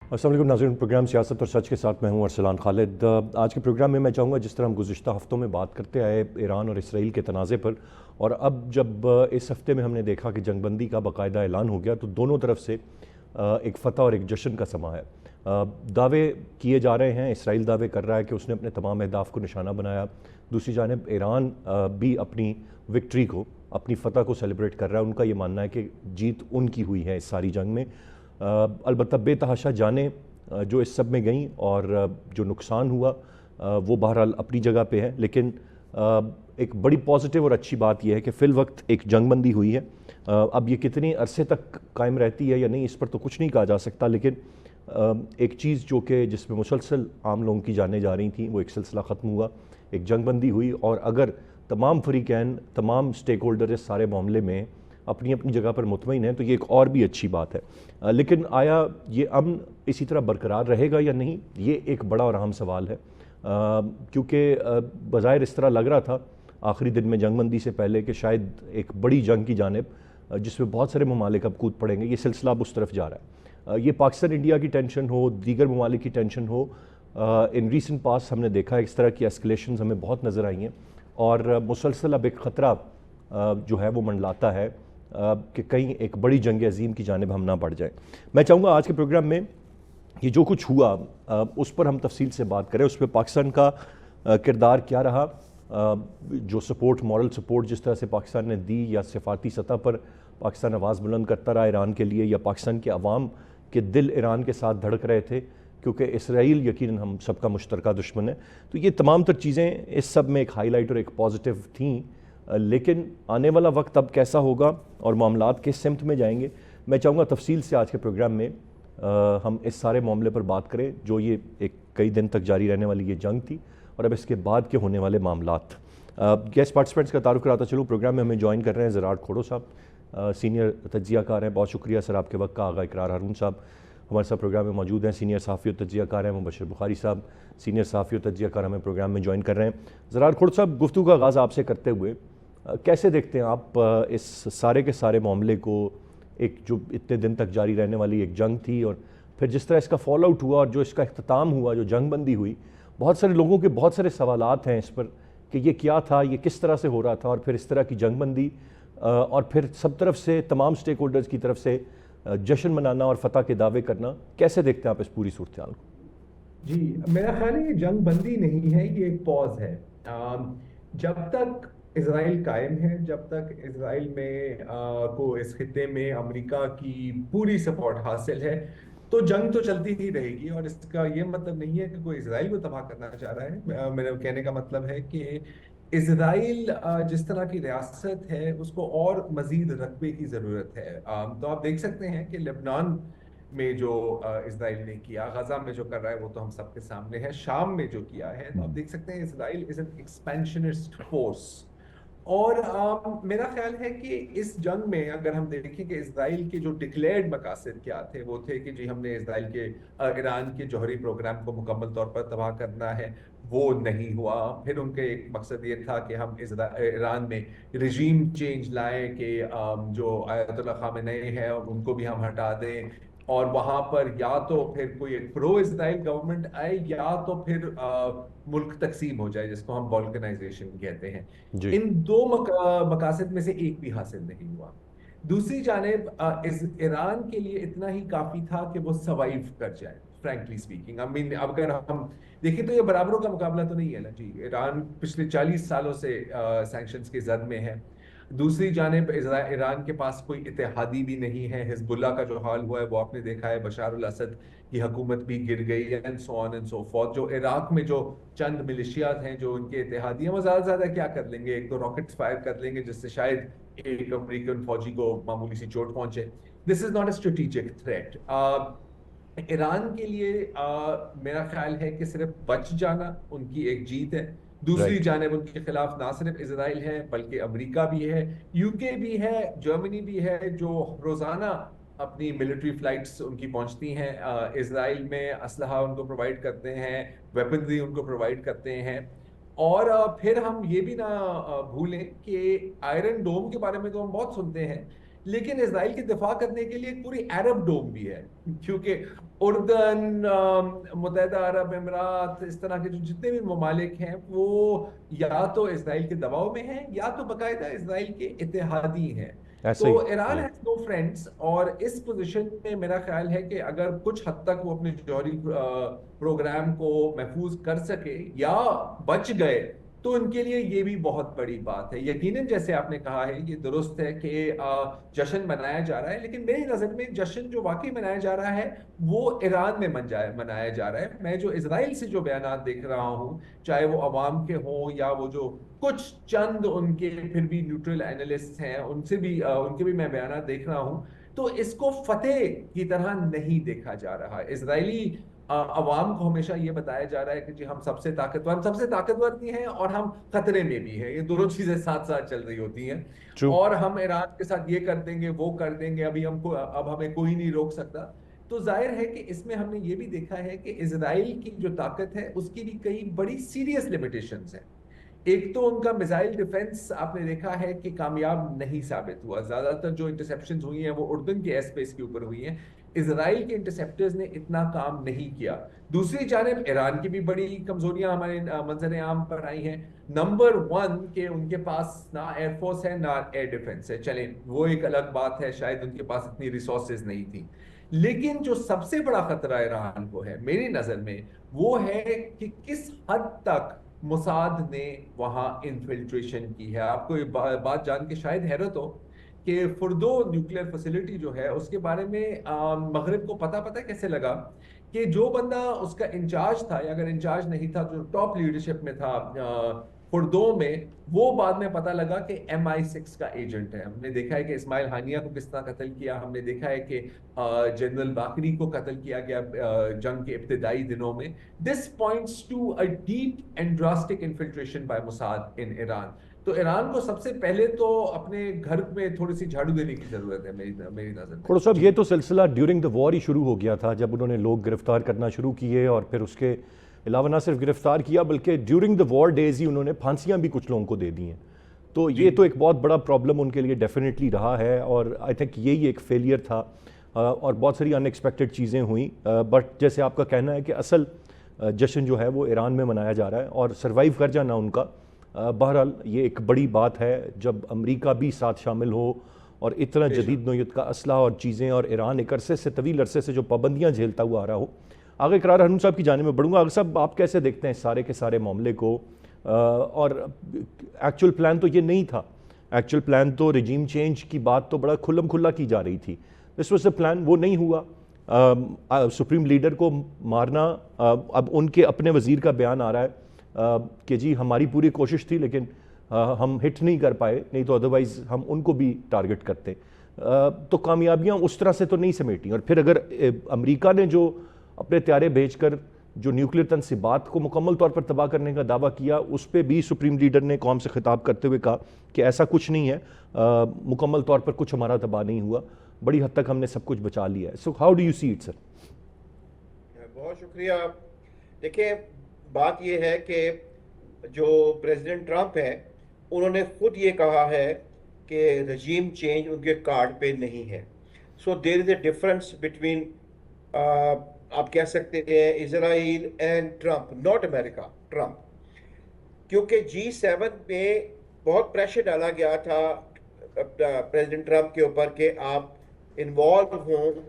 अस्सलाम वालेकुम नाज़रीन, प्रोग्राम सियासत और सच के साथ मैं हूं अरसलान खालिद। आज के प्रोग्राम में मैं चाहूँगा, जिस तरह हम गुज़िश्ता हफ़्तों में बात करते आए ईरान और इसराइल के तनाज़े पर, और अब जब इस हफ़्ते में हमने देखा कि जंगबंदी का बाकायदा ऐलान हो गया, तो दोनों तरफ से एक फ़तह और एक जश्न का समा है। दावे किए जा रहे हैं, इसराइल दावे कर रहा है कि उसने अपने तमाम अहदाफ़ को निशाना बनाया। दूसरी जानिब ईरान भी अपनी विक्ट्री को, अपनी फ़तह को सेलिब्रेट कर रहा है। उनका ये मानना है कि जीत उनकी हुई है इस सारी जंग में। अलबत्ता बेतहाशा जाने जो इस सब में गई और जो नुकसान हुआ वो बहरहाल अपनी जगह पे है, लेकिन एक बड़ी पॉजिटिव और अच्छी बात यह है कि फ़िल वक्त एक जंगबंदी हुई है। अब ये कितनी अरसे तक कायम रहती है या नहीं, इस पर तो कुछ नहीं कहा जा सकता, लेकिन एक चीज़ जो कि जिसमें मुसलसल आम लोगों की जानें जा रही थी, वो एक सिलसिला ख़त्म हुआ, एक जंगबंदी हुई। और अगर तमाम फ़रीक़ैन, तमाम स्टेक होल्डर इस सारे मामले में अपनी अपनी जगह पर मुतमईन है, तो ये एक और भी अच्छी बात है। लेकिन आया ये अमन इसी तरह बरकरार रहेगा या नहीं, ये एक बड़ा और अहम सवाल है। क्योंकि बज़ाहिर इस तरह लग रहा था आखिरी दिन में जंगबंदी से पहले कि शायद एक बड़ी जंग की जानिब, जिसमें बहुत सारे ममालिक अब कूद पड़ेंगे, ये सिलसिला अब उस तरफ जा रहा है। ये पाकिस्तान इंडिया की टेंशन हो, दीगर ममालिक की टेंशन हो, इन रीसेंट पास हमने देखा है इस तरह की एस्केलेशंस हमें बहुत नज़र आई हैं, और मुसलसल अब एक ख़तरा जो है वो मंडलाता है कि कहीं एक बड़ी जंग अजीम की जानिब हम ना बढ़ जाएं। मैं चाहूँगा आज के प्रोग्राम में ये जो कुछ हुआ उस पर हम तफसील से बात करें, उस पर पाकिस्तान का किरदार क्या रहा, जो सपोर्ट, मॉरल सपोर्ट जिस तरह से पाकिस्तान ने दी, या सिफाती सतह पर पाकिस्तान आवाज़ बुलंद करता रहा ईरान के लिए, या पाकिस्तान के अवाम के दिल ईरान के साथ धड़क रहे थे, क्योंकि इसराइल यकीनन हम सबका मुश्तरका दुश्मन है। तो ये तमाम तर चीज़ें इस सब में एक हाईलाइट और एक पॉजिटिव थीं। लेकिन आने वाला वक्त अब कैसा होगा और मामलात किस सिमत में जाएंगे, मैं चाहूँगा तफसील से आज के प्रोग्राम में हम इस सारे मामले पर बात करें, जो ये एक कई दिन तक जारी रहने वाली ये जंग थी और अब इसके बाद के होने वाले मामलात। गेस्ट पार्टिसिपेंट्स का तारुफ कराता चलूँ। प्रोग्राम में हमें ज्वाइन कर रहे हैं ज़रार खोड़ो साहब, सीनियर तज्ज़ियाकार हैं। बहुत शुक्रिया सर आपके वक्त का। आगा इकरार हारून साहब हमारे साथ प्रोग्राम में मौजूद हैं, सीनियर सहाफ़ी और तज्ज़ियाकार हैं। मुबशर बुखारी साहब, सीनियर सहाफ़ी और तज्ज़ियाकार, हमें प्रोग्राम में ज्वाइन कर रहे हैं। ज़रार खोड़ो साहब, गुफ्तगू का आगाज़ आपसे करते हुए कैसे देखते हैं आप इस सारे के सारे मामले को, एक जो इतने दिन तक जारी रहने वाली एक जंग थी, और फिर जिस तरह इसका फॉल आउट हुआ और जो इसका इख्तिताम हुआ, जो जंगबंदी हुई, बहुत सारे लोगों के बहुत सारे सवालात हैं इस पर कि ये क्या था, ये किस तरह से हो रहा था, और फिर इस तरह की जंगबंदी और फिर सब तरफ से, तमाम स्टेक होल्डर्स की तरफ से जश्न मनाना और फतह के दावे करना, कैसे देखते हैं आप इस पूरी सूरत हाल को? जी, मेरा ख्याल है ये जंग बंदी नहीं है, ये एक पॉज है। जब तक इसराइल कायम है, जब तक इसराइल में को इस खित्ते में अमेरिका की पूरी सपोर्ट हासिल है, तो जंग तो चलती ही रहेगी। और इसका ये मतलब नहीं है कि कोई इसराइल को तबाह करना चाह रहा है। मेरे कहने का मतलब है कि इसराइल जिस तरह की रियासत है, उसको और मजीद रकबे की जरूरत है। तो आप देख सकते हैं कि लेबनान में जो इसराइल ने किया, गजा में जो कर रहा है, वो तो हम सबके सामने है। शाम में जो किया है, तो आप देख सकते हैं Israel is an expansionist force. और मेरा ख्याल है कि इस जंग में अगर हम देखें कि इसराइल के जो डिक्लेयर्ड मकासद क्या थे, वो थे कि जी हमने इसराइल के ईरान के जौहरी प्रोग्राम को मुकम्मल तौर पर तबाह करना है। वो नहीं हुआ। फिर उनके एक मकसद ये था कि हम ईरान में रिजीम चेंज लाएं, कि जो आयतुल्लाह खामेनेई है उनको भी हम हटा दें, और वहां पर या तो फिर कोई एक प्रो इसराइल गवर्नमेंट आए, या तो फिर मुल्क तकसीम हो जाए, जिसको हम बॉल्कनाइजेशन कहते हैं। जी। इन दो मकासद में से एक भी हासिल नहीं हुआ। दूसरी जानिब इस ईरान के लिए इतना ही काफी था कि वो सर्वाइव कर जाए, फ्रैंकली स्पीकिंग। आई मीन, अगर हम देखें तो ये बराबरों का मुकाबला तो नहीं है ना जी। ईरान पिछले 40 सालों से सैंक्शंस की जद में है। दूसरी जानिब ईरान के पास कोई इत्तेहादी भी नहीं है। हिजबुल्लाह का जो हाल हुआ है वो आपने देखा है, बशार अल असद की हुकूमत भी गिर गई, and so on and so fourth. जो इराक में जो चंद मिलिशियात हैं जो उनके इत्तेहादी हैं, वो ज्यादा से ज्यादा क्या कर लेंगे, एक दो रॉकेट्स फायर कर लेंगे, जिससे शायद एक अमेरिकन फौजी को मामूली सी चोट पहुंचे। This is not a strategic threat. Iran के लिए मेरा ख्याल है कि सिर्फ बच जाना उनकी एक जीत है। दूसरी राइट। जानिब उनके खिलाफ ना सिर्फ इसराइल है, बल्कि अमेरिका भी है, यूके भी है, जर्मनी भी है, जो रोजाना अपनी मिलिट्री फ्लाइट्स उनकी पहुंचती हैं इसराइल में, असलहा उनको प्रोवाइड करते हैं, वेपनरी उनको प्रोवाइड करते हैं। और फिर हम ये भी ना भूलें कि आयरन डोम के बारे में तो हम बहुत सुनते हैं, لیکن اسرائیل کے دفاع کرنے کے لیے ایک پوری عرب ڈوم بھی ہے، کیونکہ اردن، متحدہ عرب امارات، اس طرح کے جو جتنے بھی ممالک ہیں وہ یا تو اسرائیل کے دباؤ میں ہیں یا تو باقاعدہ اسرائیل کے اتحادی ہیں. ایسے تو ہی ایران جی. ہیز نو فرینڈس، اور اس پوزیشن میں میرا خیال ہے کہ اگر کچھ حد تک وہ اپنے جوہری پروگرام کو محفوظ کر سکے یا بچ گئے تو ان کے لیے یہ بھی بہت بڑی بات ہے. یقیناً جیسے آپ نے کہا ہے یہ درست ہے کہ جشن منایا جا رہا ہے، لیکن میری نظر میں جشن جو واقعی منایا جا رہا ہے وہ ایران میں منایا جا رہا ہے. میں جو اسرائیل سے جو بیانات دیکھ رہا ہوں، چاہے وہ عوام کے ہوں یا وہ جو کچھ چند ان کے پھر بھی نیوٹرل اینالسٹ ہیں ان کے بھی میں بیانات دیکھ رہا ہوں، تو اس کو فتح کی طرح نہیں دیکھا جا رہا. اسرائیلی عوام کو ہمیشہ یہ بتایا جا رہا ہے کہ جی ہم سب سے طاقتور بھی ہیں اور ہم خطرے میں بھی ہیں، یہ دونوں چیزیں ساتھ ساتھ چل رہی ہوتی ہیں. ٹرو. اور ہم ایران کے ساتھ یہ کر دیں گے وہ کر دیں گے، اب ہمیں کوئی نہیں روک سکتا. تو ظاہر ہے کہ اس میں ہم نے یہ بھی دیکھا ہے کہ اسرائیل کی جو طاقت ہے اس کی بھی کئی بڑی سیریس لمیٹیشنز ہیں. ایک تو ان کا میزائل ڈیفنس آپ نے دیکھا ہے کہ کامیاب نہیں ثابت ہوا. زیادہ تر جو انٹرسیپشنز ہوئی ہیں وہ اردن کے ایئر اسپیس کے اوپر ہوئی ہیں. اسرائیل کے انٹرسیپٹرز نے اتنا کام نہیں کیا. دوسری جانب ایران کی بھی بڑی کمزوریاں ہمارے منظر عام پر آئی ہیں. نمبر 1 کہ ان کے پاس نہ ایئر فورس ہے نہ ایئر ڈیفنس ہے. چلیں وہ ایک الگ بات ہے، شاید ان کے پاس اتنی ریسورسز نہیں تھی. لیکن جو سب سے بڑا خطرہ ایران کو ہے میری نظر میں وہ ہے کہ کس حد تک موساد نے وہاں انفلٹریشن کی ہے. آپ کو یہ بات جان کے شاید حیرت ہو کہ فردو نیوکلیئر فیسلٹی جو ہے اس کے بارے میں مغرب کو پتہ کیسے لگا کہ جو بندہ اس کا انچارج تھا، یا اگر انچارج نہیں تھا جو ٹاپ لیڈرشپ میں تھا فردو میں، وہ بعد میں پتہ لگا کہ MI6 کا ایجنٹ ہے. ہم نے دیکھا ہے کہ اسماعیل ہانیہ کو کس طرح قتل کیا، ہم نے دیکھا ہے کہ جنرل باقری کو قتل کیا گیا جنگ کے ابتدائی دنوں میں. This points to a deep and drastic infiltration by Mossad in Iran. تو ایران کو سب سے پہلے تو اپنے گھر میں تھوڑی سی جھاڑو دینے کی ضرورت ہے میری نظر میں. کھڑو صاحب، یہ تو سلسلہ ڈیورنگ دا وار ہی شروع ہو گیا تھا جب انہوں نے لوگ گرفتار کرنا شروع کیے، اور پھر اس کے علاوہ نہ صرف گرفتار کیا بلکہ ڈیورنگ دا وار ڈیز ہی انہوں نے پھانسیاں بھی کچھ لوگوں کو دے دی ہیں. تو یہ تو ایک بہت بڑا پرابلم ان کے لیے ڈیفینیٹلی رہا ہے، اور آئی تھنک یہی ایک فیلئر تھا، اور بہت ساری ان ایکسپیکٹڈ چیزیں ہوئیں. بٹ جیسے آپ کا کہنا ہے کہ اصل جشن جو ہے وہ ایران میں منایا جا رہا ہے، اور سروائیو کر جانا ان کا بہرحال یہ ایک بڑی بات ہے جب امریکہ بھی ساتھ شامل ہو اور اتنا جدید نوعیت کا اسلحہ اور چیزیں، اور ایران ایک عرصے سے طویل عرصے سے جو پابندیاں جھیلتا ہوا آ رہا ہو. آگے اقرار ہنو صاحب کی جانب میں بڑھوں گا. آگے صاحب آپ کیسے دیکھتے ہیں سارے کے سارے معاملے کو؟ اور ایکچوئل پلان تو یہ نہیں تھا، ایکچوئل پلان تو رجیم چینج کی بات تو بڑا کھلم کھلا کی جا رہی تھی. دس واز اے پلان، وہ نہیں ہوا. سپریم لیڈر کو مارنا، اب ان کے اپنے وزیر کا بیان آ رہا ہے کہ جی ہماری پوری کوشش تھی لیکن ہم ہٹ نہیں کر پائے، نہیں تو ادروائز ہم ان کو بھی ٹارگٹ کرتے. تو کامیابیاں اس طرح سے تو نہیں سمیٹیں. اور پھر اگر امریکہ نے جو اپنے طیارے بھیج کر جو نیوکلیئر تنصیبات کو مکمل طور پر تباہ کرنے کا دعویٰ کیا، اس پہ بھی سپریم لیڈر نے قوم سے خطاب کرتے ہوئے کہا کہ ایسا کچھ نہیں ہے، مکمل طور پر کچھ ہمارا تباہ نہیں ہوا، بڑی حد تک ہم نے سب کچھ بچا لیا ہے. So how do you see it سر؟ بہت شکریہ. دیکھیں بات یہ ہے کہ جو پریزیڈنٹ ٹرمپ ہیں انہوں نے خود یہ کہا ہے کہ رجیم چینج ان کے کارڈ پہ نہیں ہے. سو دیر از اے ڈفرنس بٹوین آپ کہہ سکتے ہیں Israel and Trump, not America, Trump. کیونکہ G7 پہ بہت پریشر ڈالا گیا تھا پریزیڈنٹ ٹرمپ کے اوپر کہ آپ انوالو ہوں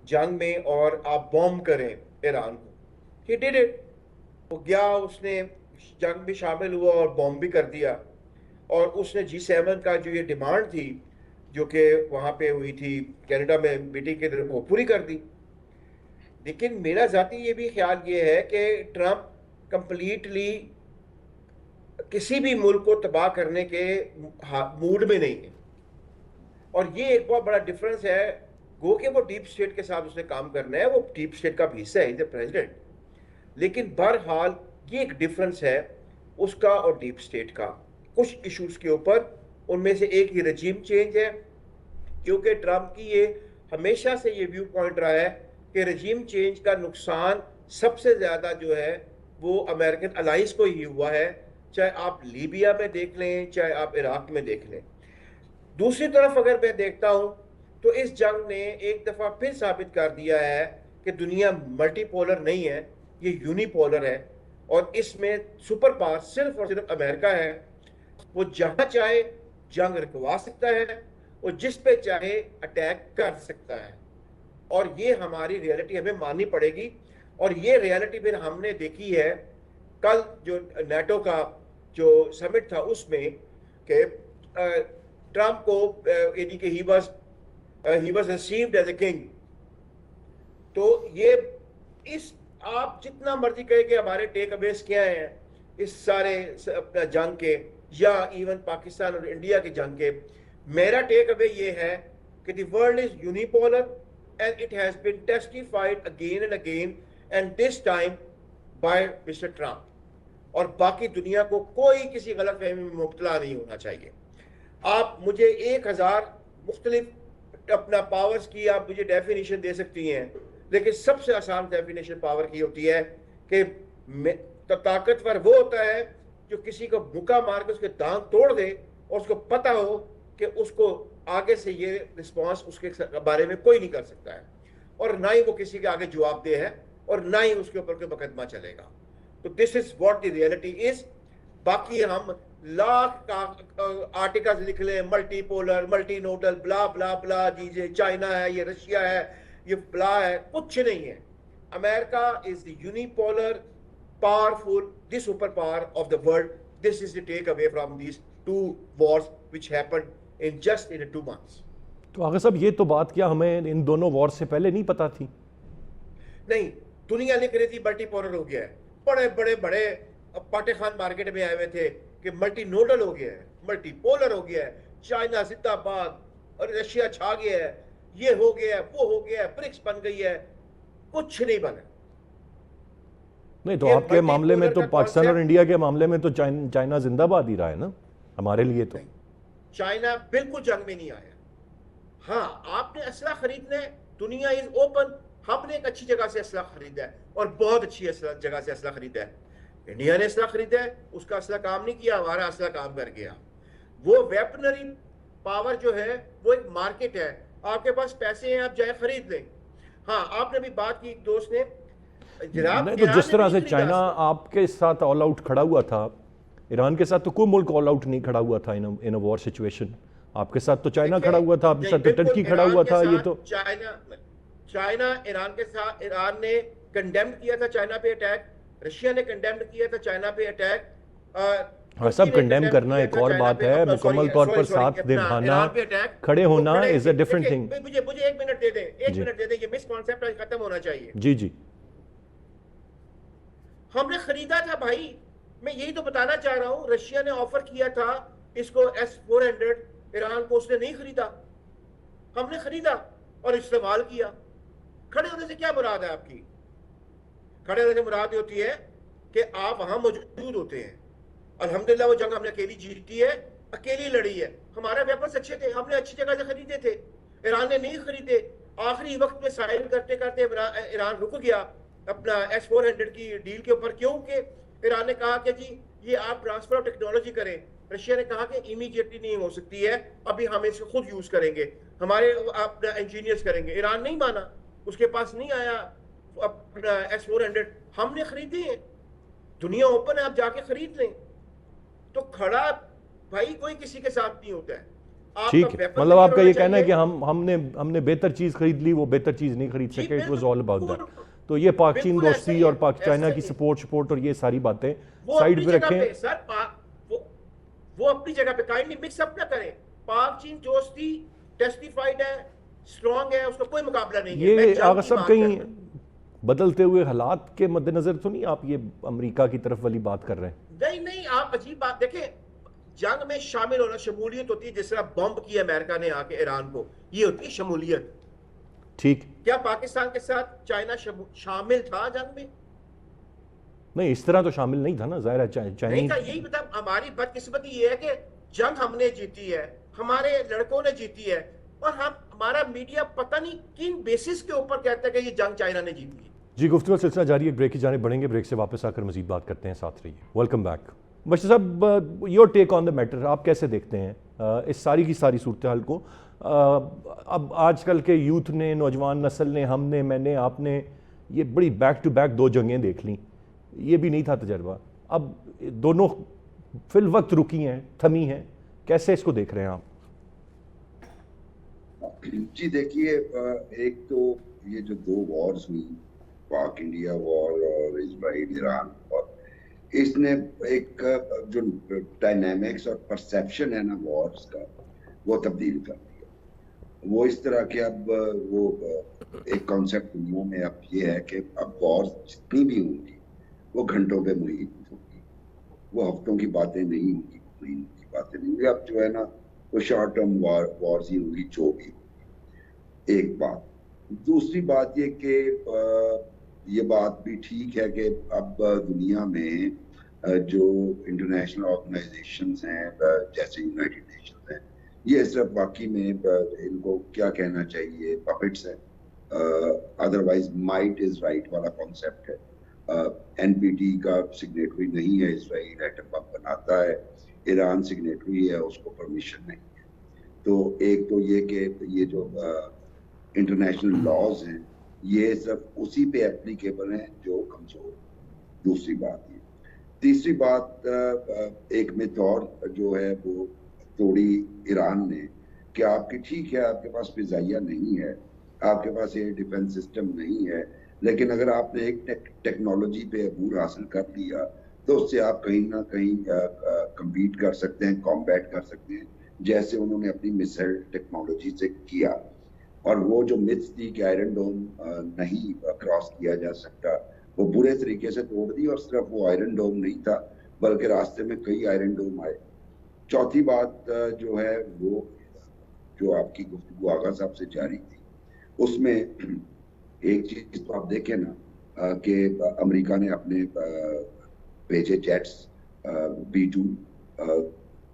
جنگ میں اور آپ بوم کریں ایران کو. He did it. وہ گیا، اس نے جنگ میں شامل ہوا اور بوم بھی کر دیا. اور اس نے G7 کا جو یہ ڈیمانڈ تھی جو کہ وہاں پہ ہوئی تھی کینیڈا میں میٹنگ کے دن، وہ پوری کر دی. لیکن میرا ذاتی یہ بھی خیال یہ ہے کہ ٹرمپ کمپلیٹلی کسی بھی ملک کو تباہ کرنے کے موڈ میں نہیں ہے. اور یہ ایک بہت بڑا ڈفرنس ہے. گو کہ وہ ڈیپ اسٹیٹ کے ساتھ اس نے کام کرنا ہے، وہ ڈیپ اسٹیٹ کا بھی حصہ ہے، ایز پریزیڈنٹ. لیکن بہرحال یہ ایک ڈفرنس ہے اس کا اور ڈیپ اسٹیٹ کا کچھ ایشوز کے اوپر. ان میں سے ایک یہ رجیم چینج ہے، کیونکہ ٹرمپ کی یہ ہمیشہ سے یہ ویو پوائنٹ رہا ہے کہ رجیم چینج کا نقصان سب سے زیادہ جو ہے وہ امریکن الائنس کو ہی ہوا ہے، چاہے آپ لیبیا میں دیکھ لیں چاہے آپ عراق میں دیکھ لیں. दूसरी तरफ अगर मैं देखता हूं तो इस जंग ने एक दफा फिर साबित कर दिया है कि दुनिया मल्टीपोलर नहीं है, ये यूनिपोलर है, और इसमें सुपर पावर सिर्फ और सिर्फ अमेरिका है। वो जहां चाहे जंग रुकवा सकता है और जिस पे चाहे अटैक कर सकता है, और ये हमारी रियलिटी हमें माननी पड़ेगी। और ये रियलिटी फिर हमने देखी है कल जो नेटो का जो समिट था उसमें कि ट्रंप को यानी कि he was received as a king. तो ये इस आप जितना मर्जी कहे कि हमारे टेक अवेज क्या हैं इस सारे अपना जंग के, या इवन पाकिस्तान और इंडिया के जंग के, मेरा टेक अवे ये है कि the world is unipolar and it has been testified again and again, and this time by Mr Trump. और बाकी दुनिया को कोई किसी गलतफहमी में मुब्तला नहीं होना चाहिए। आप मुझे 1000 मुख्तलिफ अपना पावर्स की आप मुझे डेफिनेशन दे सकती हैं, लेकिन सबसे आसान डेफिनेशन पावर की होती है कि ताकतवर वो होता है जो किसी को मुक्का मार के उसके दांत तोड़ दे और उसको पता हो कि उसको आगे से ये रिस्पॉन्स उसके बारे में कोई नहीं कर सकता है, और ना ही वो किसी के आगे जवाबदेह है, और ना ही उसके ऊपर कोई मुकदमा चलेगा। तो this is what the reality is. बाकी हम लाख आर्टिकल्स लिख लें, मल्टीपोलर, मल्टीनोडल, ब्ला ब्ला ब्ला, जी चाइना है, ये रशिया है, ये ब्ला है, कुछ नहीं है। America is the unipolar powerful, the superpower of the world. This is the takeaway from these two wars which happened in just 2 months. तो आगे साहब ये तो बात क्या हमें इन दोनों वॉर से पहले नहीं पता थी? नहीं, दुनिया लिख रही थी मल्टीपोलर हो गया है। बड़े बड़े बड़े पाटे खान मार्केट में आए हुए थे कि मल्टीनोडल हो गया है, मल्टीपोलर हो गया है, चाइना जिंदाबाद और रशिया छा गया है, ये हो गया है, वो हो गया है, ब्रिक्स बन गई है। कुछ नहीं बना। नहीं तो आपके मामले में तो पाकिस्तान और इंडिया के मामले में तो चाइना जिंदाबाद ही रहा है ना हमारे लिए। तो चाइना बिल्कुल जंग में नहीं आया। हाँ, आपने असला खरीदना है, दुनिया इज ओपन। हमने एक अच्छी जगह से असला खरीदा है और बहुत अच्छी जगह से असला खरीदा है। इंडिया ने असला खरीदा है, उसका असला काम नहीं किया, हमारा असला काम कर गया। वो वेपनरी पावर जो है वो एक मार्केट है, आपके पास पैसे हैं, आप जाए खरीद लें। हाँ, आपने भी बात की एक दोस्त ने, नहीं तो जिस तरह से चाइना आपके साथ ऑल आउट खड़ा हुआ था, ईरान के साथ तो कोई मुल्क ऑल आउट नहीं खड़ा हुआ था इन अ वॉर सिचुएशन। आपके साथ तो चाइना खड़ा हुआ था, आपके साथ तो टर्की खड़ा हुआ था। ये तो चाइना ईरान के साथ, ईरान ने कंडेम किया था चाइना पे अटैक, रशिया ने कंडेम किया था चाइना पे अटैक। हाँ, सब कंडेम करना एक और बात है, मुकम्मल तौर पर साथ निभाना, खड़े होना इज अ डिफरेंट थिंग। मुझे 1 मिनट दे दें, 1 मिनट दे दें, ये मिसकॉन्सेप्ट खत्म होना चाहिए। जी जी, हमने खरीदा था भाई, मैं यही तो बताना चाह रहा हूं। रशिया ने ऑफर किया था इसको S-400, ईरान को उसने नहीं खरीदा, हमने खरीदा और इस्तेमाल किया। खड़े होने से क्या मुराद है आपकी? खड़े होने से मुराद होती है कि आप वहां मौजूद होते हैं। अल्हम्दुलिल्लाह वो जंग हमने अकेली जीती है, अकेली लड़ी है। हमारे वेपन्स अच्छे थे, हमने अच्छी जगह से खरीदे थे, ईरान ने नहीं खरीदे। आखिरी वक्त में साइन करते करते ईरान रुक गया अपना S-400 की डील के ऊपर, क्योंकि ईरान ने कहा कि जी ये आप ट्रांसफर ऑफ टेक्नोलॉजी करें। रशिया ने कहा कि इमीडिएटली नहीं हो सकती है, अभी हम इसको खुद यूज करेंगे, हमारे अपना इंजीनियर्स करेंगे। ईरान नहीं माना, उसके पास नहीं आया अपना S-400, हमने खरीदे हैं। दुनिया ओपन है, आप जाके खरीद लें। तो खड़ा भाई कोई किसी के साथ नहीं होता है। ठीक है, मतलब आपका ये कहना है कि हमने बेहतर चीज खरीद ली, वो बेहतर चीज नहीं खरीद सके। It was all about that. तो ये पाक चीन दोस्ती और पाक चाइना की सपोर्ट और ये सारी बातें साइड पे रखें। सर वो अपनी जगह पे काइंडली मिक्स अप ना करें। पाक चीन दोस्ती टेस्टिफाइड है, स्ट्रांग है, उसका कोई मुकाबला नहीं है। ये आगे सब कहीं बदलते हुए हालात के मद्देनजर तो नहीं आप ये अमेरिका की तरफ वाली बात कर रहे हैं? नहीं, आप अजीब बात देखें। जंग में शामिल होना शमूलियत होती है, जिस तरह बॉम्ब की अमेरिका ने आके ईरान को, ये होती है शमूलियत। ठीक, क्या पाकिस्तान के साथ चाइना शामिल था जंग में? नहीं, इस तरह तो शामिल नहीं था ना, जाहिर है। नहीं था। यही मतलब हमारी बदकिस्मती ये है कि जंग हमने जीती है, हमारे लड़कों ने जीती है, और हमारा मीडिया पता नहीं किन बेसिस के ऊपर कहता है कि ये जंग चाइना ने जीती है। जी, गुफ्तगू सिलसिला जारी है, ब्रेक की जाने बढ़ेंगे। ब्रेक से वापस आकर मजीद बात करते हैं, साथ रहिए। Welcome back. Bashir sahab, your take on the matter, आप कैसे देखते हैं इस सारी की सारी सूरत हाल को? अब आजकल के यूथ ने, नौजवान नस्ल ने, हमने, मैंने, आपने ये बड़ी बैक टू बैक 2 जंगें देख लीं, ये भी नहीं था तजर्बा, अब दोनों फिल वक्त रुकी हैं, थमी हैं, कैसे इसको देख रहे हैं आप? जी देखिए, एक तो ये जो 2 वॉर्स हुई, पाक इंडिया वॉर और इजराइल ईरान, और इसने एक जो डायनामिक्स और परसेप्शन है ना वॉर्स का, वो तब्दील कर दिया। वो इस तरह के अब वो एक कॉन्सेप्ट दुनिया में अब ये है कि अब वॉर्स जितनी भी होंगी वो घंटों पे मुहित होगी, वो हफ्तों की बातें नहीं होगी, महीनों की बातें नहीं होगी। अब जो है ना वो शॉर्ट टर्म वॉर्स ही होगी, जो भी होगी। एक बात। दूसरी बात ये कि ये बात भी ठीक है कि अब दुनिया में जो इंटरनेशनल ऑर्गेनाइजेशंस हैं जैसे यूनाइटेड नेशंस हैं, ये सिर्फ वाकई में इनको क्या कहना चाहिए, पपेट्स हैं। अदरवाइज माइट इज राइट वाला कॉन्सेप्ट है। एनपीटी का सिग्नेटरी नहीं है इसराइल, एटम बम बनाता है। ईरान सिग्नेटरी है, उसको परमिशन नहीं है। तो एक तो ये कि ये जो इंटरनेशनल लॉज हैं ये सिर्फ उसी पे एप्लीकेबल हैं जो कमजोर। दूसरी बात ये। तीसरी बात, एक मिथ और जो है वो तोड़ी ईरान ने कि आपकी ठीक है, आपके पास फिजाइया नहीं है, आपके पास एयर डिफेंस सिस्टम नहीं है, लेकिन अगर आपने एक टेक्नोलॉजी पे अबूर हासिल कर लिया तो उससे आप कहीं ना कहीं कम्पीट कर सकते हैं, कॉम्बैट कर सकते हैं, जैसे उन्होंने अपनी मिसाइल टेक्नोलॉजी से किया। और वो जो मिथ्स थी कि आयरन डोम नहीं क्रॉस किया जा सकता, वो बुरे तरीके से तोड़ दी। और सिर्फ वो आयरन डोम नहीं था, बल्कि रास्ते में कई आयरन डोम आए। चौथी बात जो है वो जो आपकी गुफ्तगू आगा साहब से जारी थी, उसमें एक चीज तो आप देखें ना कि अमेरिका ने अपने भेजे जेट्स B-2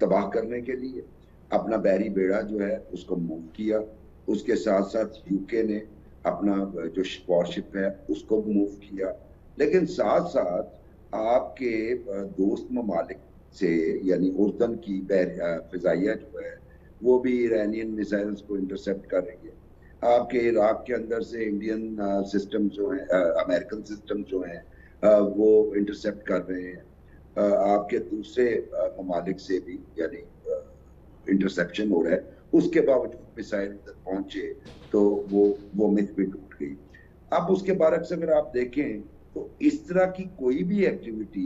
तबाह करने के लिए, अपना बैरी बेड़ा जो है उसको मूव किया। उसके साथ साथ यूके ने अपना जो वॉरशिप है उसको मूव किया। लेकिन साथ साथ आपके दोस्त ममालिक से, यानी उर्दन की फिजाइया जो है वो भी ईरानियन मिसाइल्स को इंटरसेप्ट कर रही है। आपके इराक के अंदर से इंडियन सिस्टम जो है, अमेरिकन सिस्टम जो है वो इंटरसेप्ट कर रहे हैं। आपके दूसरे ममालिक से भी यानी इंटरसेप्शन हो रहा है। उसके बावजूद मिसाइल पहुंचे तो वो मिथ भी टूट गई। अब उसके बरक्स अगर आप देखें तो इस तरह की कोई भी एक्टिविटी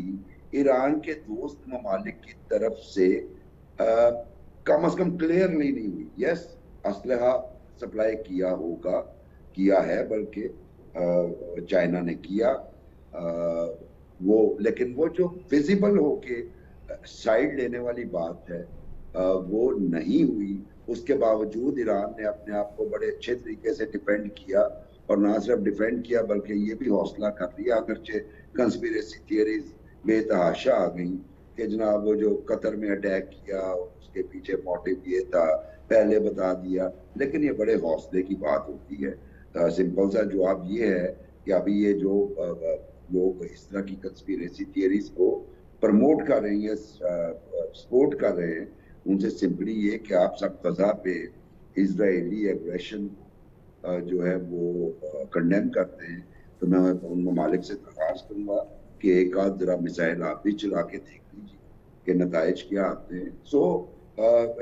ईरान के दोस्त ममालिक की तरफ से कम से कम क्लियरली नहीं हुई। यस, असलहा सप्लाई किया होगा, किया है, बल्कि चाइना ने किया वो, लेकिन वो जो विजिबल होके साइड लेने वाली बात है वो नहीं हुई। उसके बावजूद ईरान ने अपने आप को बड़े अच्छे तरीके से डिफेंड किया, और ना सिर्फ डिफेंड किया बल्कि ये भी हौसला कर लिया। अगरचे कंस्पिरेसी थियरीज बेतहाशा आ गई कि जनाब वो जो कतर में अटैक किया उसके पीछे मोटिव ये था, पहले बता दिया। लेकिन ये बड़े हौसले की बात होती है। सिंपल सा जवाब ये है कि अभी ये जो लोग इस तरह की कंस्पिरेसी थियरीज को प्रमोट कर रहे हैं, सपोर्ट कर रहे हैं, उनसे सिंपली ये कि आप सब गजा पे इजरायली एग्रेशन जो है वो कंडेम करते हैं। तो मैं उन ममालिक से दरख्वास्त करूंगा कि एक आध जरा मिसाइल आप भी चला के देख लीजिए कि नताइज क्या आते हैं। सो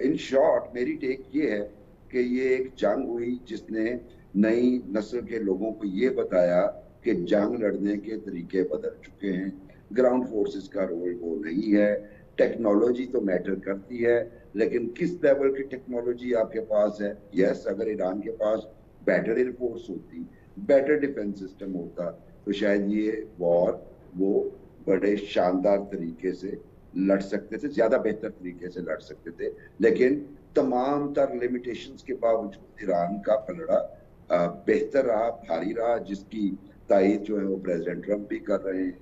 इन शॉर्ट मेरी टेक ये है कि ये एक जंग हुई जिसने नई नस्ल के लोगों को ये बताया कि जंग लड़ने के तरीके बदल चुके हैं। ग्राउंड फोर्सेस का रोल वो नहीं है। टेक्नोलॉजी तो मैटर करती है, लेकिन किस लेवल की टेक्नोलॉजी आपके पास है। यस, अगर ईरान के पास बेटर एयरफोर्स होती, बेटर डिफेंस सिस्टम होता, तो शायद ये वॉर वो बड़े शानदार तरीके से लड़ सकते थे, ज्यादा बेहतर तरीके से लड़ सकते थे। लेकिन तमाम तर लिमिटेशंस के बावजूद ईरान का पलड़ा बेहतर रहा, भारी रहा, जिसकी तायीद जो है वो प्रेसिडेंट ट्रंप भी कर रहे हैं।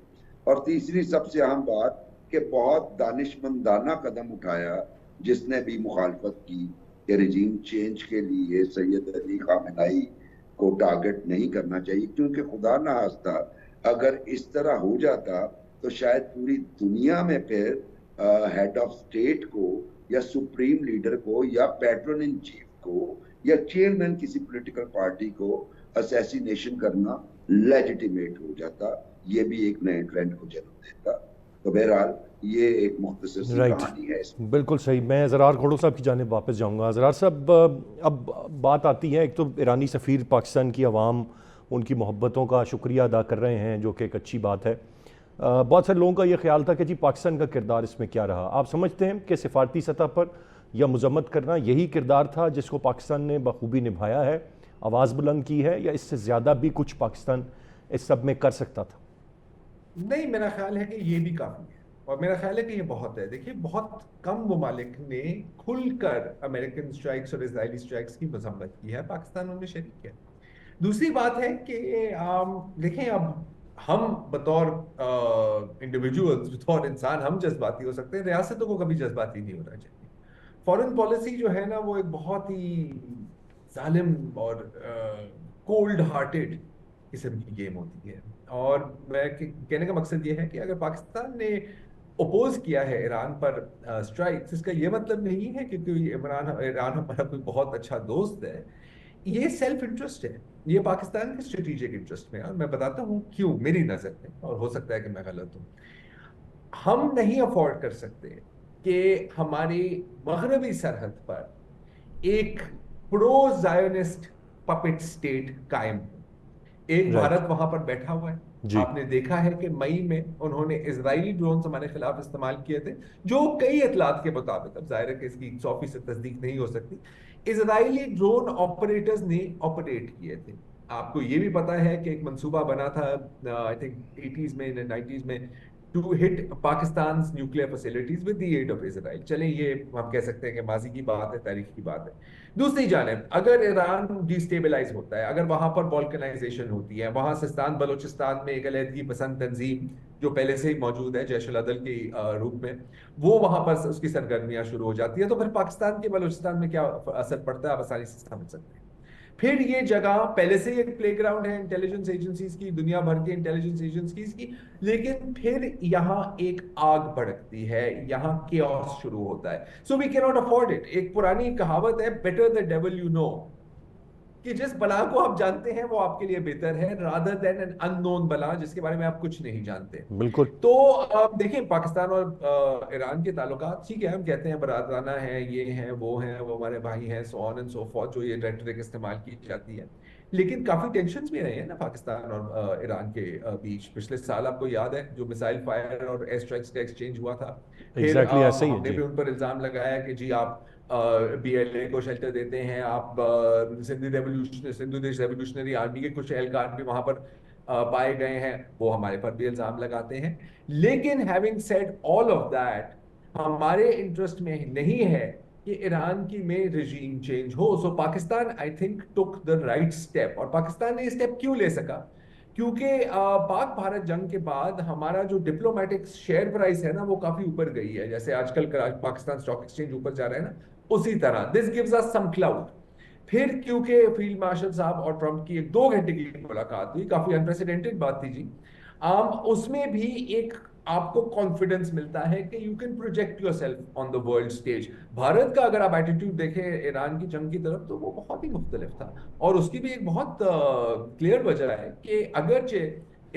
और तीसरी सबसे अहम बात कि बहुत दानिशमंदाना कदम उठाया जिसने भी मुखालफत की कि रिजीम चेंज के लिए सैयद अली खामेनेई को टारगेट नहीं करना चाहिए, क्योंकि खुदा ना खास्ता अगर इस तरह हो जाता तो शायद पूरी दुनिया में फिर हेड ऑफ स्टेट को या सुप्रीम लीडर को या पैट्रन इन चीफ को या चेयरमैन किसी पॉलिटिकल पार्टी को असैसिनेशन करना लेजिटिमेट हो जाता, ये भी एक नए ट्रेंड को जन्म देता। तो बहरहाल ये एक मुख्तसर सी कहानी है इसमें। बिल्कुल सही। मैं ज़रार घोड़ो साहब की जानिब वापस जाऊंगा। ज़रार साहब, अब बात आती है, एक तो ईरानी सफ़ीर पाकिस्तान की आवाम उनकी मोहब्बतों का शुक्रिया अदा कर रहे हैं, जो कि एक अच्छी बात है। बहुत सारे लोगों का ये ख्याल था कि जी पाकिस्तान का किरदार इसमें क्या रहा। आप समझते हैं कि सिफारती सतह पर या मजम्मत करना यही किरदार था जिसको पाकिस्तान ने बखूबी निभाया है, आवाज़ बुलंद की है, या इससे ज़्यादा भी कुछ पाकिस्तान इस सब में कर सकता था? नहीं, मेरा ख्याल है कि ये भी काफ़ी है, और मेरा ख्याल है कि ये बहुत है। देखिए, बहुत कम ममालिक ने खुलकर अमेरिकन स्ट्राइक्स और इजरायली स्ट्राइक्स की मजम्मत की है, पाकिस्तान उनमें शरीक है। दूसरी बात है कि देखें, अब हम बतौर इंडिविजुअल्स, बतौर इंसान हम जज्बाती हो सकते हैं, रियासतों को कभी जज्बाती नहीं होना चाहिए। फॉरेन पॉलिसी जो है ना, वो एक बहुत ही जालिम और कोल्ड हार्टेड किस्म की गेम होती है। और मैं कहने का मकसद ये है कि अगर पाकिस्तान ने अपोज किया है ईरान पर स्ट्राइक्स, इसका ये मतलब नहीं है क्योंकि ईरान हमारा कोई बहुत अच्छा दोस्त है। ये सेल्फ इंटरेस्ट है, ये पाकिस्तान के स्ट्रेटेजिक इंटरेस्ट में है, और मैं बताता हूँ क्यों मेरी नजर में, और हो सकता है कि मैं गलत हूँ। हम नहीं अफोर्ड कर सकते कि हमारी मगरबी सरहद पर एक प्रो जायोनिस्ट पपेट स्टेट कायम हो। एक भारत वहां पर बैठा हुआ है। आपने देखा है कि मई में उन्होंने इजरायली ड्रोन हमारे खिलाफ इस्तेमाल किए थे, जो कई इतलात के मुताबिक, अब जाहिर है कि इसकी 100% तस्दीक नहीं हो सकती, इजरायली ड्रोन ऑपरेटर्स ने ऑपरेट किए थे। आपको ये भी पता है कि एक मंसूबा बना था आई थिंक 80s में 90s में, to hit Pakistan nuclear facilities with the aid of Israel. चलें, ये हम कह सकते हैं कि माजी की बात है, तारीख की बात है। दूसरी जानिब अगर ईरान डिस्टेबलाइज होता है, अगर वहां पर बॉल्कनाइजेशन होती है, वहां सिस्तान बलोचिस्तान में एक अलहदगी पसंद तंजीम जो पहले से ही मौजूद है जैश अल-अदल के रूप में, वो वहां पर उसकी सरगर्मियां शुरू हो जाती है, तो फिर पाकिस्तान के बलोचिस्तान में क्या असर पड़ता है आप आसानी से समझ सकते हैं। फिर ये जगह पहले से ही एक प्लेग्राउंड है इंटेलिजेंस एजेंसीज की, दुनिया भर के इंटेलिजेंस एजेंसीज की, लेकिन फिर यहाँ एक आग भड़कती है, यहाँ केओस शुरू होता है। So we can not afford it. एक पुरानी कहावत है, better the devil you know, कि जिस बला को आप जानते हैं वो आपके लिए बेहतर है, रादर देन एन अननोन बला जिसके बारे में आप कुछ नहीं जानते। बिल्कुल। तो देखिए, पाकिस्तान और ईरान के ताल्लुकात, ठीक है, हम कहते हैं बरादराना है, ये हैं, वो हमारे भाई हैं, so on and so forth, जो ये रेटरिक इस्तेमाल की जाती है, लेकिन काफी टेंशन्स भी रहे हैं ना पाकिस्तान और ईरान के बीच। पिछले साल आपको याद है जो मिसाइल फायर और एयर स्ट्राइक्स का एक्सचेंज हुआ था, फिर ऐसे ही हमने भी उन पर इल्जाम लगाया कि जी आप BLA को शेल्टर देते हैं, आप सिंधु देश रेवोल्यूशनरी आर्मी के कुछ एहलकार भी वहां पर पाए गए हैं, वो हमारे पर भी इल्जाम लगाते हैं। लेकिन having said all of that, हमारे इंटरेस्ट में नहीं है कि ईरान की में रजीम चेंज हो। So Pakistan I think took the right step. और पाकिस्तान ने ये स्टेप क्यों ले सका? क्योंकि पाक भारत जंग के बाद हमारा जो डिप्लोमेटिक शेयर प्राइस है ना, वो काफी ऊपर गई है। जैसे आजकल पाकिस्तान स्टॉक एक्सचेंज ऊपर जा रहा है ना, उसी तरह this gives us some cloud. फिर क्योंकि फील्ड मार्शल साहब और ट्रंप की एक 2 घंटे की मुलाकात हुई, काफी अनप्रेसिडेंटेड बात थी जी, उसमें भी एक आपको कॉन्फिडेंस मिलता है कि you can project yourself on the world stage. Bharat का अगर आप एटीट्यूड देखें ईरान की जंग की तरफ, तो वो बहुत ही मुख्तलिफ था, और उसकी भी एक बहुत क्लियर वजह है कि अगरचे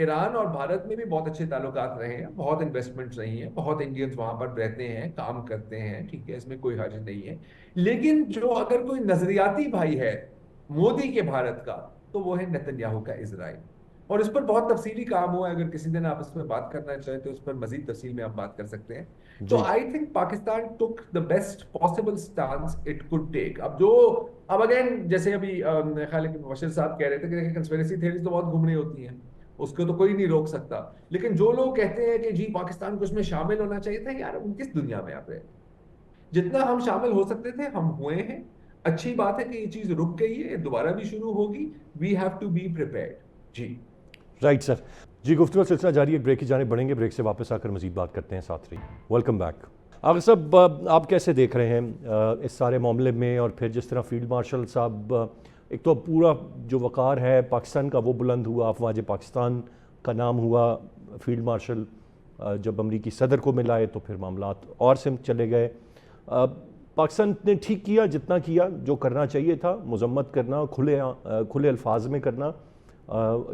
ईरान और भारत में भी बहुत अच्छे ताल्लुकात रहे हैं, बहुत इन्वेस्टमेंट्स रही हैं, बहुत इंडियंस वहां पर रहते हैं, काम करते हैं, ठीक है, इसमें कोई हर्ज नहीं है। लेकिन जो अगर कोई नजरियाती भाई है मोदी के भारत का, तो वो है नेतन्याहू का इजराइल। और इस पर बहुत तफसीली काम हुआ है, अगर किसी दिन आप इसमें बात करना चाहें तो इस पर मजीद तफसील में आप बात कर सकते हैं। तो I think Pakistan took the best possible stance it could take. अब अगेन जैसे अभी मेरे ख्याल है कि मुबशिर साहब कह रहे थे कि कंस्पिरेसी थ्योरीज तो बहुत घूम रही होती हैं, उसको तो कोई नहीं रोक सकता, लेकिन जो लोग कहते हैं कि जी पाकिस्तान को इसमें शामिल होना चाहिए था, यार उन किस दुनिया में आप रहे? जितना हम शामिल हो सकते थे हम हुए हैं। अच्छी बात है कि ये चीज रुक गई है, दोबारा भी शुरू होगी। We have to be prepared जी। राइट सर जी, गुफ्तगू सिलसिला जारी है, ब्रेक की जाने बढ़ेंगे, ब्रेक से वापस आकर मजीद बात करते हैं, साथ रहिए। Welcome back. आगे साहब, आप कैसे देख रहे हैं इस सारे मामले में, और फिर जिस तरह फील्ड मार्शल साहब, एक तो पूरा जो वक़ार है पाकिस्तान का वो बुलंद हुआ, अफवाज पाकिस्तान का नाम हुआ, फील्ड मार्शल جب امریکی صدر کو ملا ہے تو پھر معاملات اور سمت چلے گئے. پاکستان نے ٹھیک کیا جتنا کیا, جو کرنا چاہیے تھا مذمت کرنا, کھلے الفاظ میں کرنا,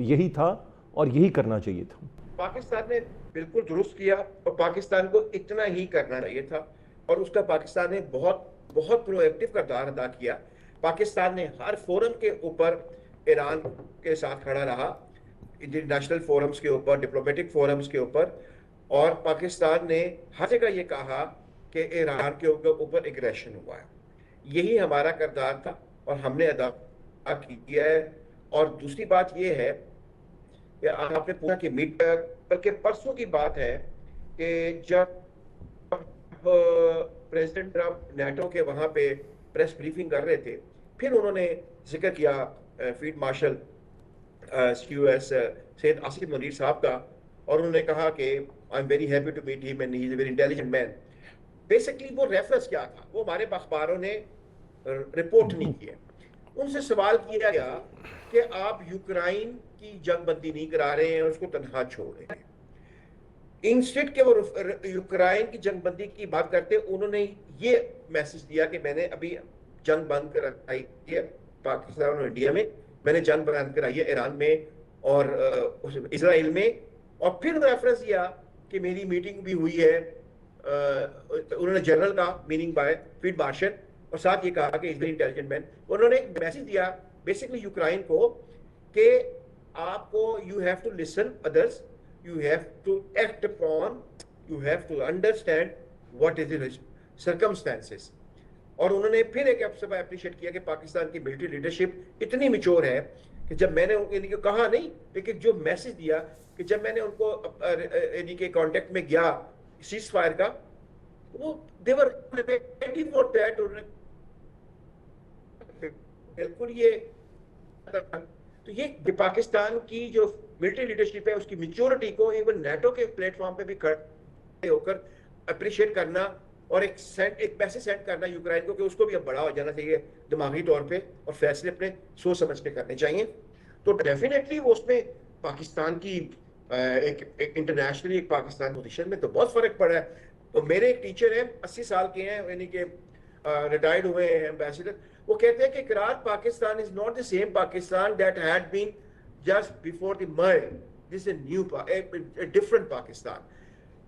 یہی تھا اور یہی کرنا چاہیے تھا. پاکستان نے بالکل درست کیا اور پاکستان کو اتنا ہی کرنا چاہیے تھا, اور اس کا پاکستان نے بہت پرو ایکٹیو کردار ادا کیا. پاکستان نے ہر فورم کے اوپر ایران کے ساتھ کھڑا رہا, انٹرنیشنل فورمز کے اوپر, ڈپلومیٹک فورمز کے اوپر, اور پاکستان نے ہر جگہ یہ کہا کہ ایران کے اوپر ایگریشن ہوا ہے. یہی ہمارا کردار تھا اور ہم نے ادا کیا ہے. اور دوسری بات یہ ہے کہ آپ نے پوچھا کہ بلکہ پرسوں کی بات ہے کہ جب پریزیڈنٹ ٹرمپ نیٹو کے وہاں پہ پریس بریفنگ کر رہے تھے, پھر انہوں نے ذکر کیا field marshal QS Syed Asif Munir sahab کا, اور انہوں نے کہا کہ I am very happy to meet him and he is a very intelligent man. Basically وہ ریفرنس کیا تھا, وہ ہمارے اخباروں نے رپورٹ نہیں کیا. ان سے سوال کیا گیا کہ آپ یوکرائن کی جنگ بندی نہیں کرا رہے ہیں اور اس کو تنہا چھوڑ رہے ہیں. انسٹیٹ کے وہ یوکرائن کی جنگ بندی کی بات کرتے, انہوں نے یہ میسج دیا کہ میں نے ابھی جنگ بند کرائی ہے پاکستان اور انڈیا میں, میں نے جنگ بند کرائی ہے ایران میں اور اسرائیل میں, اور پھر ریفرنس دیا کہ میری میٹنگ بھی ہوئی ہے, انہوں نے جنرل کا میننگ بائی فیلڈ مارشل, اور ساتھ یہ کہا کہ از ویری انٹیلیجنٹ مین. انہوں نے ایک میسج دیا بیسکلی یوکرائن کو کہ آپ کو you have to listen others, you have to act upon, you have to understand what is the circumstances. اور انہوں نے پھر ایک سب اپریشیٹ کیا کہ پاکستان کی ملٹری لیڈرشپ اتنی میچور ہے کہ جب میں نے ان کو کہا نہیں, لیکن جو میسج دیا کہ جب میں نے ان کو یعنی کہ کانٹیکٹ میں گیا سیز فائر کا, وہ they were ready for that. بالکل یہ تو یہ پاکستان کی جو ملٹری لیڈرشپ ہے اس کی میچورٹی کو ایون نیٹو کے پلیٹ فارم پہ بھی کھڑے ہو کر اپریشیٹ کرنا اور ایک میسج سینڈ کرنا یوکرائن کو کہ اس کو بھی اب بڑا ہو جانا چاہیے دماغی طور پہ اور فیصلے اپنے سوچ سمجھ کے کرنے چاہیے. تو ڈیفینیٹلی اس میں پاکستان کی ایک انٹرنیشنلی ایک پاکستان پوزیشن میں تو بہت فرق پڑا ہے. تو میرے ایک ٹیچر ہیں 80 سال کے ہیں, یعنی کہ ریٹائرڈ ہوئے ہیں ایمبیسڈر, وہ کہتے ہیں کہ قرار Pakistan is not the same Pakistan that had been just before the merge. This is a new, a different Pakistan.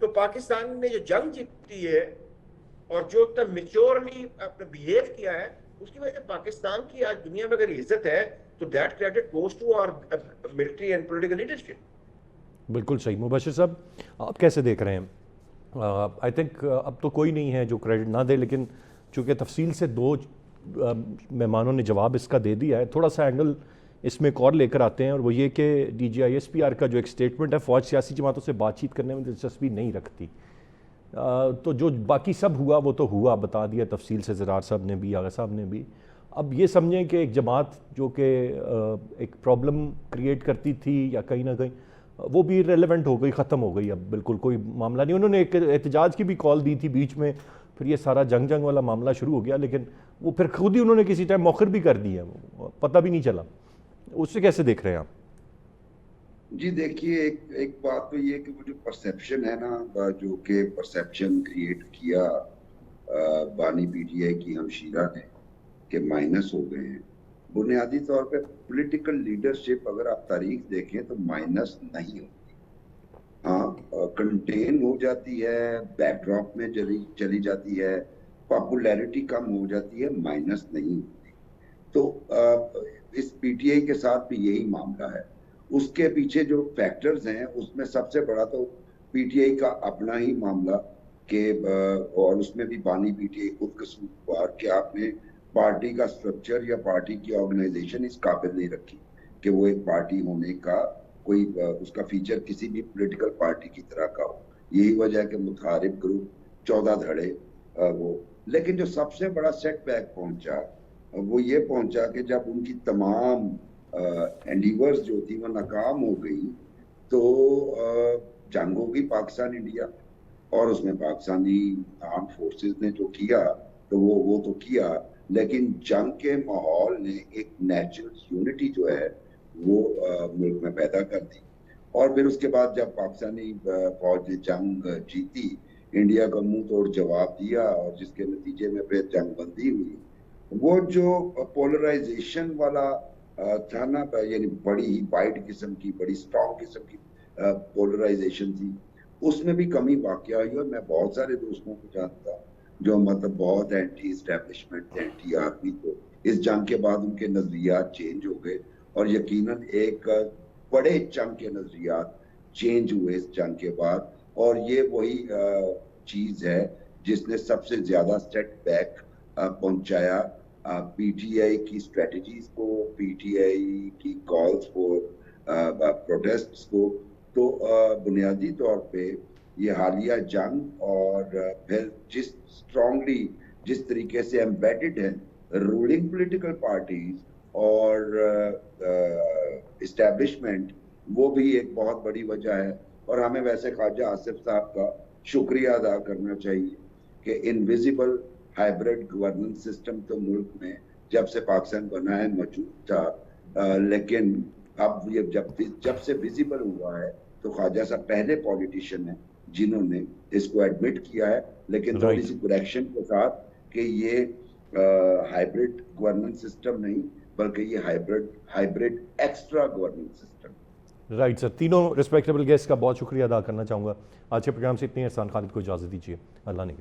تو پاکستان نے جو جنگ جیتی ہے اور جو اتنا میچورلی اپنا بیہیو کیا ہے, اس کی وجہ سے پاکستان کی آج دنیا میں اگر عزت ہے تو that credit goes to our military and political leadership. بالکل صحیح. مبشر صاحب آپ کیسے دیکھ رہے ہیں؟ آئی تھنک اب تو کوئی نہیں ہے جو کریڈٹ نہ دے, لیکن چونکہ تفصیل سے دو مہمانوں نے جواب اس کا دے دیا ہے, تھوڑا سا اینگل اس میں ایک اور لے کر آتے ہیں, اور وہ یہ کہ DGISPR کا جو ایک سٹیٹمنٹ ہے, فوج سیاسی جماعتوں سے بات چیت کرنے میں دلچسپی نہیں رکھتی. تو جو باقی سب ہوا وہ تو ہوا, بتا دیا تفصیل سے زرار صاحب نے بھی, آغا صاحب نے بھی. اب یہ سمجھیں کہ ایک جماعت جو کہ ایک پرابلم کریٹ کرتی تھی یا کہیں نہ کہیں وہ بھی ریلیونٹ ہو گئی, ختم ہو گئی, اب بالکل کوئی معاملہ نہیں. انہوں نے ایک احتجاج کی بھی کال دی تھی بیچ میں, پھر یہ سارا جنگ والا معاملہ شروع ہو گیا, لیکن وہ پھر خود ہی انہوں نے کسی ٹائم مؤخر بھی کر دیا, پتہ بھی نہیں چلا. اس سے کیسے دیکھ رہے ہیں آپ؟ جی دیکھیے, ایک بات تو یہ کہ وہ جو پرسیپشن ہے نا, جو کہ پرسیپشن کریٹ کیا بانی PTI کی ہمشیرہ نے کہ مائنس ہو گئے ہیں, بنیادی طور پہ پولیٹیکل لیڈرشپ اگر آپ تاریخ دیکھیں تو مائنس نہیں ہوتی. ہاں کنٹین ہو جاتی ہے, بیک ڈراپ میں چلی جاتی ہے, پاپولیرٹی کم ہو جاتی ہے, مائنس نہیں ہوتی. تو اس PTI کے ساتھ بھی یہی معاملہ ہے. اس کے پیچھے جو فیکٹرز ہیں اس میں سب سے بڑا تو PTI کا اپنا ہی معاملہ کہ اور اس میں بھی بانی PTI خود قصوروار کہ آپ نے پارٹی کا سٹرکچر یا پارٹی کی آرگنائزیشن اس قابل نہیں رکھی کہ وہ ایک پارٹی ہونے کا کوئی اس کا فیچر کسی بھی پولیٹیکل پارٹی کی طرح کا ہو. یہی وجہ ہے کہ متحارب گروپ 14 دھڑے وہ. لیکن جو سب سے بڑا سیٹ بیک پہنچا وہ یہ پہنچا کہ جب ان کی تمام اینڈیورز جو تھی وہ ناکام ہو گئی تو جنگ ہو گئی پاکستان انڈیا, اور اس میں پاکستانی آرمڈ فورسز نے جو کیا تو وہ تو کیا, لیکن جنگ کے ماحول نے ایک نیچرل یونٹی جو ہے وہ ملک میں پیدا کر دی. اور پھر اس کے بعد جب پاکستانی فوج نے جنگ جیتی، انڈیا کا منہ توڑ جواب دیا اور جس کے نتیجے میں پھر جنگ بندی ہوئی. وہ جو پولرائزیشن والا تھا نا، یعنی بڑی ہی وائڈ قسم کی، بڑی اسٹرانگ قسم کی پولرائزیشن تھی، اس میں بھی کمی واقع ہوئی. اور میں بہت سارے دوستوں کو جانتا جو مطلب بہت اینٹی اسٹیبلشمنٹ تھے، اینٹی آرمی تھے. اس جنگ کے بعد ان کے نظریات چینج ہو گئے، اور یقیناً ایک بڑے چنک کے نظریات چینج ہوئے اس جنگ کے بعد. اور یہ وہی چیز ہے جس نے سب سے زیادہ سیٹ بیک پہنچایا پی ٹی آئی کی اسٹریٹجیز کو، پی ٹی آئی کی کالز کو، پروٹیسٹس کو. تو بنیادی طور پہ یہ حالیہ جنگ اور پھر اسٹرانگلی جس طریقے سے ایمبیڈڈ ہیں رولنگ پولیٹیکل پارٹیز اور اسٹیبلشمنٹ، وہ بھی ایک بہت بڑی وجہ ہے. اور ہمیں ویسے خواجہ آصف صاحب کا شکریہ ادا کرنا چاہیے کہ انویزیبل ہائیبرڈ گورننس سسٹم تو ملک میں جب سے پاکستان بنا ہے موجود تھا، لیکن اب یہ جب سے ویزیبل ہوا ہے تو خواجہ صاحب پہلے پولیٹیشین ہیں جنہوں نے اس کو ایڈمٹ کیا ہے، لیکن تھوڑی سی کریکشن کے ساتھ کہ یہ ہائیبرڈ گورننس سسٹم نہیں بلکہ یہ hybrid extra governance system. Right sir, تینوں رسپیکٹیبل گیسٹ کا بہت شکریہ ادا کرنا چاہوں گا. آج کے پروگرام سے اتنی. احسان خالد کو اجازت دیجیے. اللہ نے